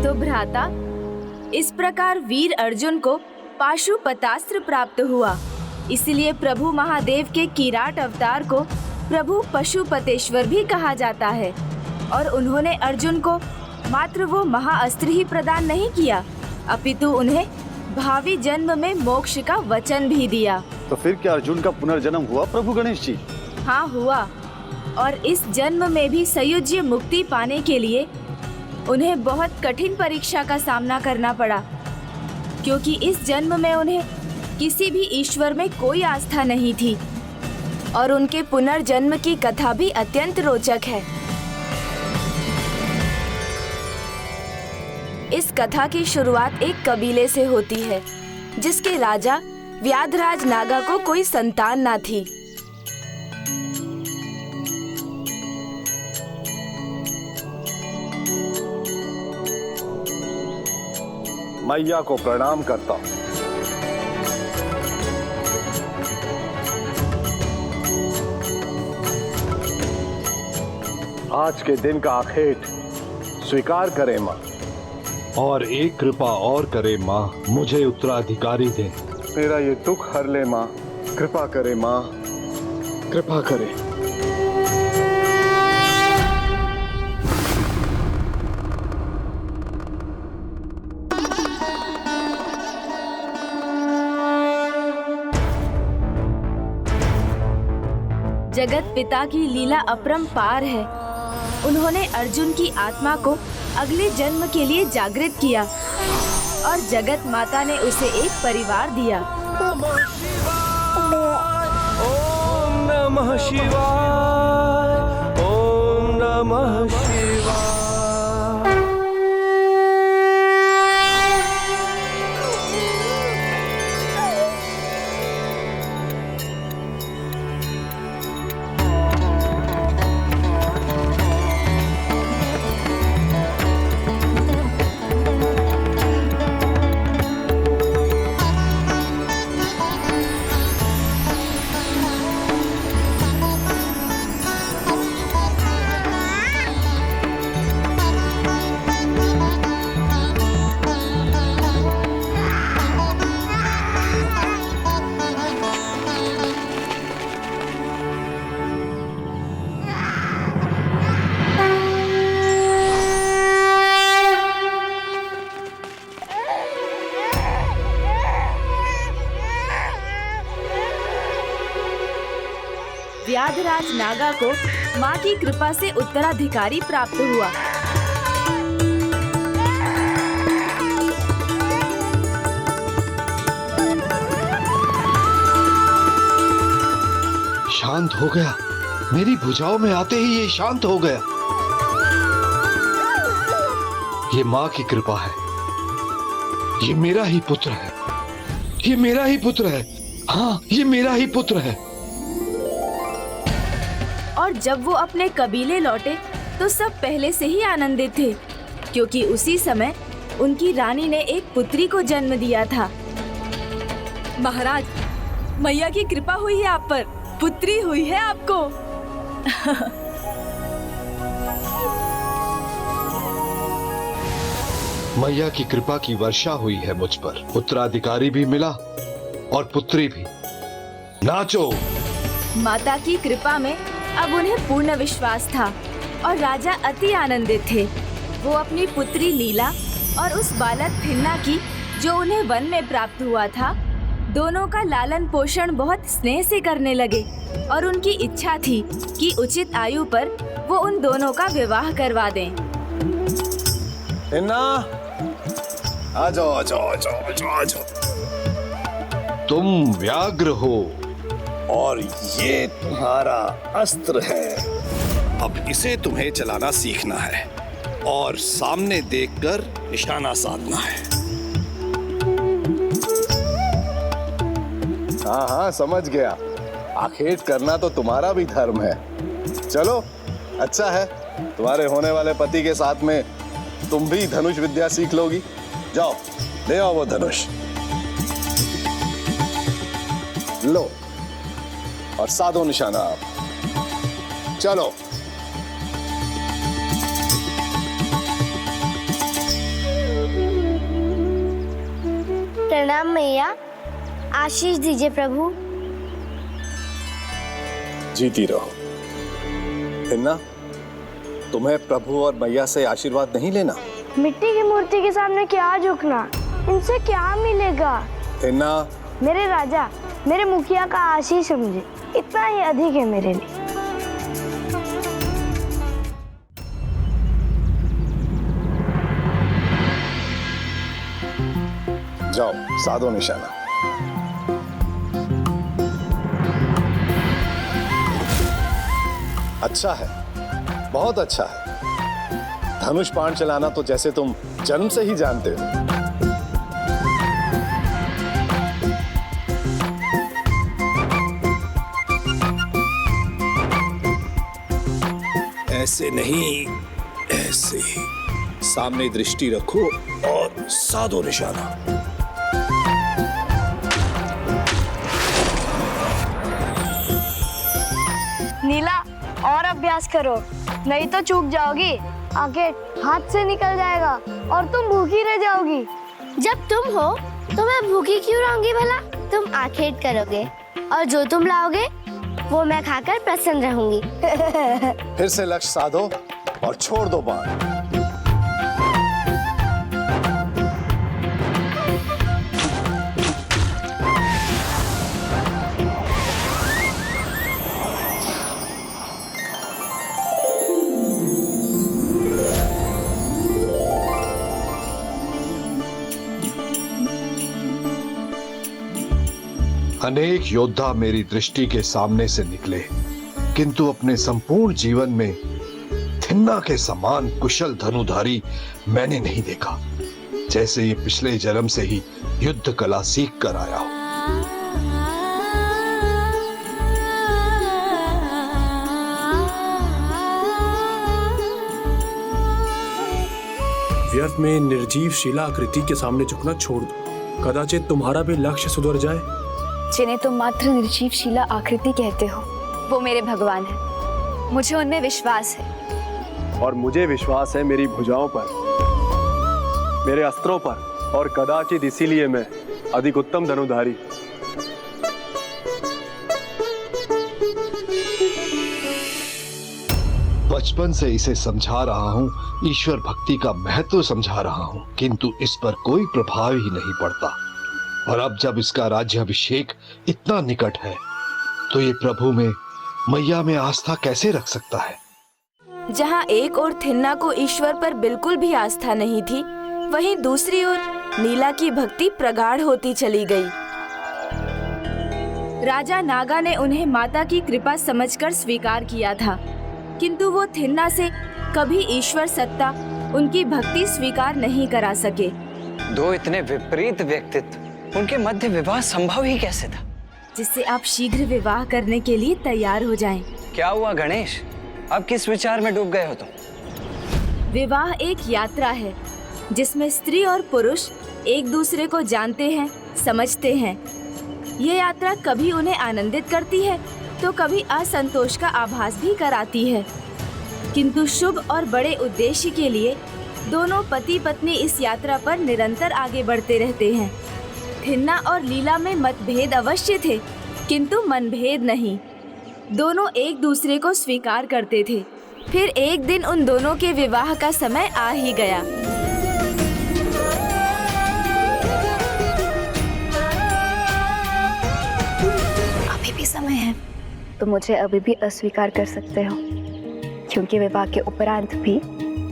तो भ्राता, इस प्रकार वीर अर्जुन को पाशुपतास्त्र प्राप्त हुआ। इसलिए प्रभु महादेव के किराट अवतार को प्रभु पशुपतेश्वर भी कहा जाता है। और उन्होंने अर्जुन को मात्र वो महाअस्त्र ही प्रदान नहीं किया, अपितु उन्हें भावी जन्म में मोक्ष का वचन भी दिया। तो फिर क्या अर्जुन का पुनर्जन्म हुआ प्रभु गणेश जी? हाँ हुआ, और इस जन्म में भी सयुज्य मुक्ति पाने के लिए उन्हें बहुत कठिन परीक्षा का सामना करना पड़ा, क्योंकि इस जन्म में उन्हें किसी भी ईश्वर में कोई आस्था नहीं थी। और उनके पुनर्जन्म की कथा भी अत्यंत रोचक है। इस कथा की शुरुआत एक कबीले से होती है, जिसके राजा व्याधराज नागा को कोई संतान ना थी। मैया को प्रणाम करता हूँ। आज के दिन का आखेट स्वीकार करे माँ। और एक कृपा और करे माँ, मुझे उत्तराधिकारी दे। मेरा ये दुख हर ले माँ, कृपा करे माँ, कृपा करे। जगत पिता की लीला अपरंपार है। उन्होंने अर्जुन की आत्मा को अगले जन्म के लिए जागृत किया और जगत माता ने उसे एक परिवार दिया। ओम नमः शिवाय, ओम नमः शिवाय। व्याधराज नागा को माँ की कृपा से उत्तराधिकारी प्राप्त हुआ। शांत हो गया, मेरी भुजाओं में आते ही ये शांत हो गया। ये माँ की कृपा है। ये मेरा ही पुत्र है, ये मेरा ही पुत्र है। हाँ, ये मेरा ही पुत्र है। और जब वो अपने कबीले लौटे तो सब पहले से ही आनंदित थे, क्योंकि उसी समय उनकी रानी ने एक पुत्री को जन्म दिया था। महाराज, मैया की कृपा हुई है आप पर, पुत्री हुई है आपको। मैया की कृपा की वर्षा हुई है मुझ पर। उत्तराधिकारी भी मिला और पुत्री भी। नाचो। माता की कृपा में अब उन्हें पूर्ण विश्वास था और राजा अति आनंदित थे। वो अपनी पुत्री लीला और उस बालक थिन्ना की, जो उन्हें वन में प्राप्त हुआ था, दोनों का लालन पोषण बहुत स्नेह से करने लगे और उनकी इच्छा थी कि उचित आयु पर वो उन दोनों का विवाह करवा दें। थिन्ना, आ जाओ आ जाओ आ जाओ आ जाओ आ जाओ। तुम व्याघ्र हो और ये तुम्हारा अस्त्र है। अब इसे तुम्हें चलाना सीखना है और सामने देखकर निशाना साधना है। हाँ हाँ, समझ गया। आखेट करना तो तुम्हारा भी धर्म है। चलो, अच्छा है, तुम्हारे होने वाले पति के साथ में तुम भी धनुष विद्या सीख लोगी। जाओ, ले आओ वो धनुष। लो, और साधो निशाना। चलो। प्रणाम मैया, आशीष दीजिए प्रभु। जीती रहो। हिन्ना, तुम्हें प्रभु और मैया से आशीर्वाद नहीं लेना? मिट्टी की मूर्ति के सामने क्या झुकना, इनसे क्या मिलेगा? हिन्ना, मेरे राजा, मेरे मुखिया का आशीष समझे, इतना ही अधिक है मेरे लिए। जाओ, साधो निशाना। अच्छा है, बहुत अच्छा है। धनुष बाण चलाना तो जैसे तुम जन्म से ही जानते हो। ऐसे नहीं, ऐसे। सामने दृष्टि रखो और साधो निशाना। नीला, और अभ्यास करो, नहीं तो चूक जाओगी। आंखें हाथ से निकल जाएगा और तुम भूखी रह जाओगी। जब तुम हो तो मैं भूखी क्यों रहूंगी भला? तुम आखेट करोगे और जो तुम लाओगे वो मैं खाकर प्रसन्न रहूंगी। फिर से लक्ष्य साधो और छोड़ दो बाण। अनेक योद्धा मेरी दृष्टि के सामने से निकले, किंतु अपने संपूर्ण जीवन में थिन्ना के समान कुशल धनुधारी मैंने नहीं देखा, जैसे ये पिछले जन्म से ही युद्ध कला सीख कर आया हो। व्यर्थ में निर्जीव शिला आकृति के सामने झुकना छोड़ दो, कदाचित तुम्हारा भी लक्ष्य सुधर जाए। जिन्हें तुम मात्र निर्जीव शिला आकृति कहते हो, वो मेरे भगवान हैं। मुझे उनमें विश्वास है। और मुझे विश्वास है मेरी भुजाओं पर, मेरे अस्त्रों पर, और कदाचित इसीलिए मैं अधिक उत्तम धनुधारी। बचपन से इसे समझा रहा हूँ, ईश्वर भक्ति का महत्व समझा रहा हूँ, किंतु इस पर कोई प्रभाव ही नहीं पड़ता। और अब जब इसका राज्याभिषेक इतना निकट है, तो ये प्रभु में, मैया में आस्था कैसे रख सकता है? जहाँ एक ओर थिन्ना को ईश्वर पर बिल्कुल भी आस्था नहीं थी, वहीं दूसरी ओर नीला की भक्ति प्रगाढ़ होती चली गई। राजा नागा ने उन्हें माता की कृपा समझकर स्वीकार किया था, किंतु वो थिन्ना से कभी ईश्वर सत्ता, उनकी भक्ति स्वीकार नहीं करा सके। दो इतने विपरीत व्यक्तित्व, उनके मध्य विवाह संभव ही कैसे था? जिससे आप शीघ्र विवाह करने के लिए तैयार हो जाएं। क्या हुआ गणेश, अब किस विचार में डूब गए हो तुम? विवाह एक यात्रा है, जिसमें स्त्री और पुरुष एक दूसरे को जानते हैं, समझते हैं। ये यात्रा कभी उन्हें आनंदित करती है, तो कभी असंतोष का आभास भी कराती है, किंतु शुभ और बड़े उद्देश्य के लिए दोनों पति पत्नी इस यात्रा पर निरंतर आगे बढ़ते रहते हैं। थिन्ना और लीला में मतभेद अवश्य थे, किंतु मनभेद नहीं। दोनों एक दूसरे को स्वीकार करते थे। फिर एक दिन उन दोनों के विवाह का समय आ ही गया। अभी भी समय है, तो मुझे अभी भी अस्वीकार कर सकते हो, क्योंकि विवाह के उपरांत भी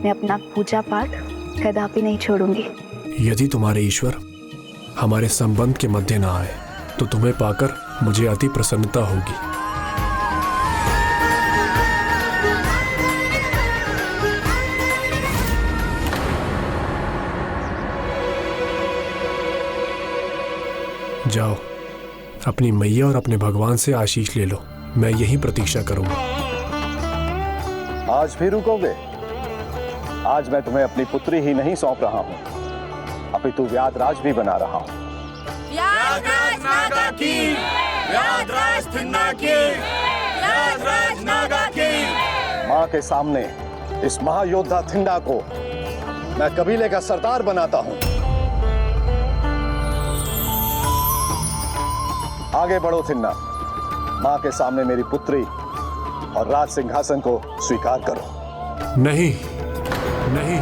मैं अपना पूजा पाठ कदापि नहीं छोड़ूंगी। यदि तुम्हारे ईश्वर हमारे संबंध के मध्य ना आए, तो तुम्हें पाकर मुझे अति प्रसन्नता होगी। जाओ, अपनी मैया और अपने भगवान से आशीष ले लो। मैं यही प्रतीक्षा करूंगा। आज भी रुकोगे? आज मैं तुम्हें अपनी पुत्री ही नहीं सौंप रहा हूँ, अपितु व्याधराज भी बना रहा हूँ। व्याधराज नागा की, व्याधराज थिन्ना की, व्याधराज नागा की। माँ के सामने इस महायोद्धा थिन्ना को मैं कबीले का सरदार बनाता हूँ। आगे बढ़ो थिन्ना, माँ के सामने मेरी पुत्री और राज सिंहासन को स्वीकार करो। नहीं नहीं,